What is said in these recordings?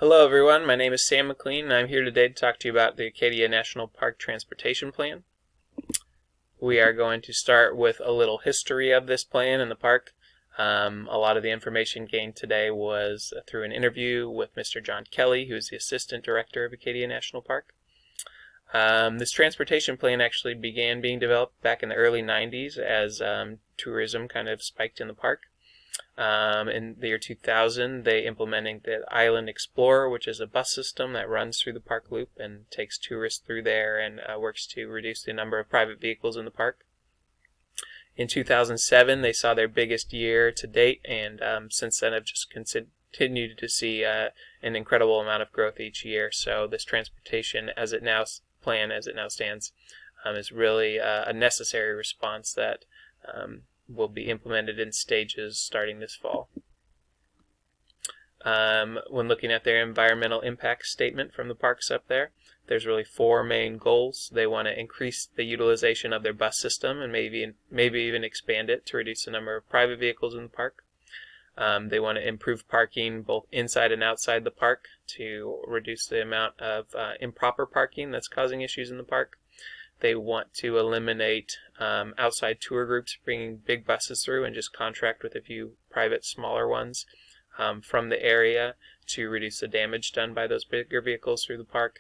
Hello everyone, my name is Sam McLean and I'm here today to talk to you about the Acadia National Park Transportation Plan. We are going to start with a little history of this plan and the park. A lot of the information gained today was through an interview with Mr. John Kelly, who is the Assistant Director of Acadia National Park. This transportation plan actually began being developed back in the early 90s as tourism kind of spiked in the park. In the year 2000, they implemented the Island Explorer, which is a bus system that runs through the park loop and takes tourists through there and works to reduce the number of private vehicles in the park. In 2007, they saw their biggest year to date, and since then have just continued to see an incredible amount of growth each year. So this transportation as it now stands is really a necessary response that will be implemented in stages starting this fall. When looking at their environmental impact statement from the parks up there, there's really four main goals. They want to increase the utilization of their bus system and maybe even expand it to reduce the number of private vehicles in the park. They want to improve parking both inside and outside the park to reduce the amount of improper parking that's causing issues in the park. They want to eliminate outside tour groups bringing big buses through and just contract with a few private smaller ones from the area to reduce the damage done by those bigger vehicles through the park.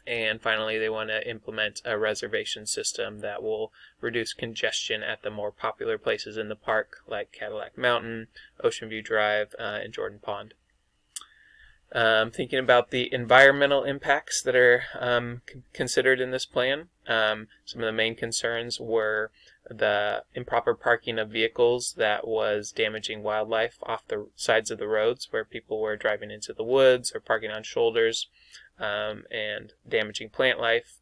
And finally, they want to implement a reservation system that will reduce congestion at the more popular places in the park like Cadillac Mountain, Ocean View Drive, and Jordan Pond. Thinking about the environmental impacts that are considered in this plan, some of the main concerns were the improper parking of vehicles that was damaging wildlife off the sides of the roads where people were driving into the woods or parking on shoulders and damaging plant life,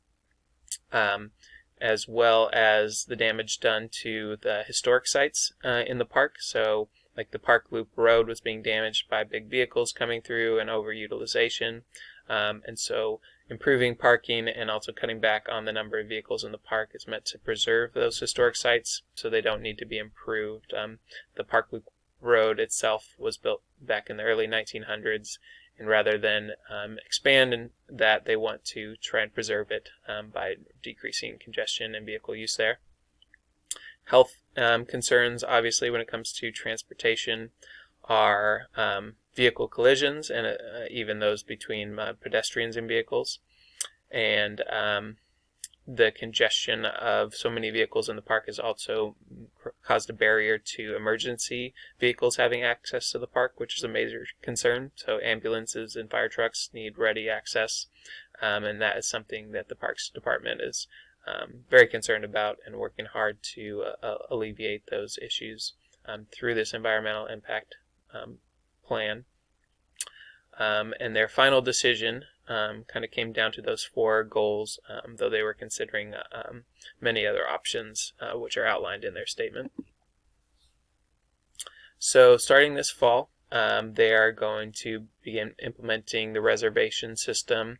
as well as the damage done to the historic sites in the park. So like the Park Loop Road was being damaged by big vehicles coming through and overutilization. And so improving parking and also cutting back on the number of vehicles in the park is meant to preserve those historic sites so they don't need to be improved. The Park Loop Road itself was built back in the early 1900s, and rather than expand that, they want to try and preserve it by decreasing congestion and vehicle use there. Health concerns, obviously, when it comes to transportation are vehicle collisions and even those between pedestrians and vehicles. And the congestion of so many vehicles in the park has also caused a barrier to emergency vehicles having access to the park, which is a major concern. So ambulances and fire trucks need ready access, and that is something that the Parks Department is very concerned about and working hard to alleviate those issues through this environmental impact plan. And their final decision kind of came down to those four goals, though they were considering many other options which are outlined in their statement. So starting this fall, they are going to begin implementing the reservation system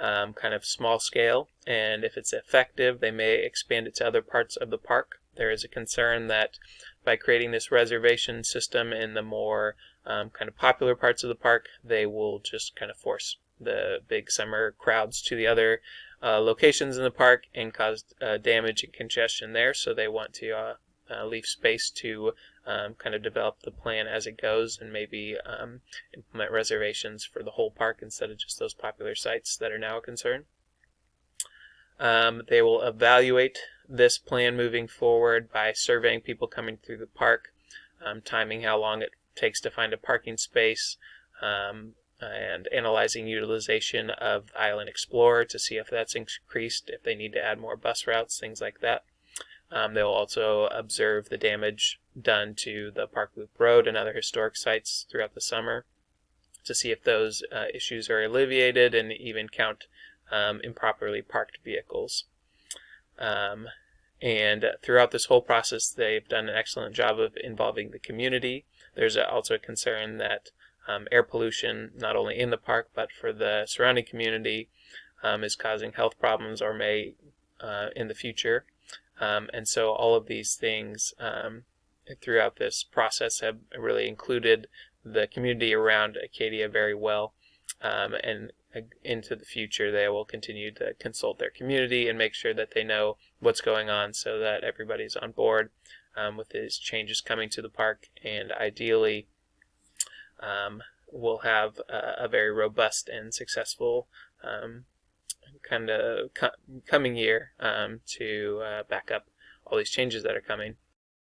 kind of small scale, and if it's effective, they may expand it to other parts of the park. There is a concern that by creating this reservation system in the more kind of popular parts of the park, they will just kind of force the big summer crowds to the other locations in the park and cause damage and congestion there. So they want to leave space to kind of develop the plan as it goes and maybe implement reservations for the whole park instead of just those popular sites that are now a concern. They will evaluate this plan moving forward by surveying people coming through the park, timing how long it takes to find a parking space, and analyzing utilization of Island Explorer to see if that's increased, if they need to add more bus routes, things like that. They'll also observe the damage done to the Park Loop Road and other historic sites throughout the summer to see if those issues are alleviated and even count improperly parked vehicles. And throughout this whole process, they've done an excellent job of involving the community. There's also a concern that air pollution, not only in the park but for the surrounding community, is causing health problems or may in the future. And so all of these things throughout this process have really included the community around Acadia very well and into the future they will continue to consult their community and make sure that they know what's going on so that everybody's on board with these changes coming to the park, and ideally we'll have a very robust and successful kind of coming year to back up all these changes that are coming.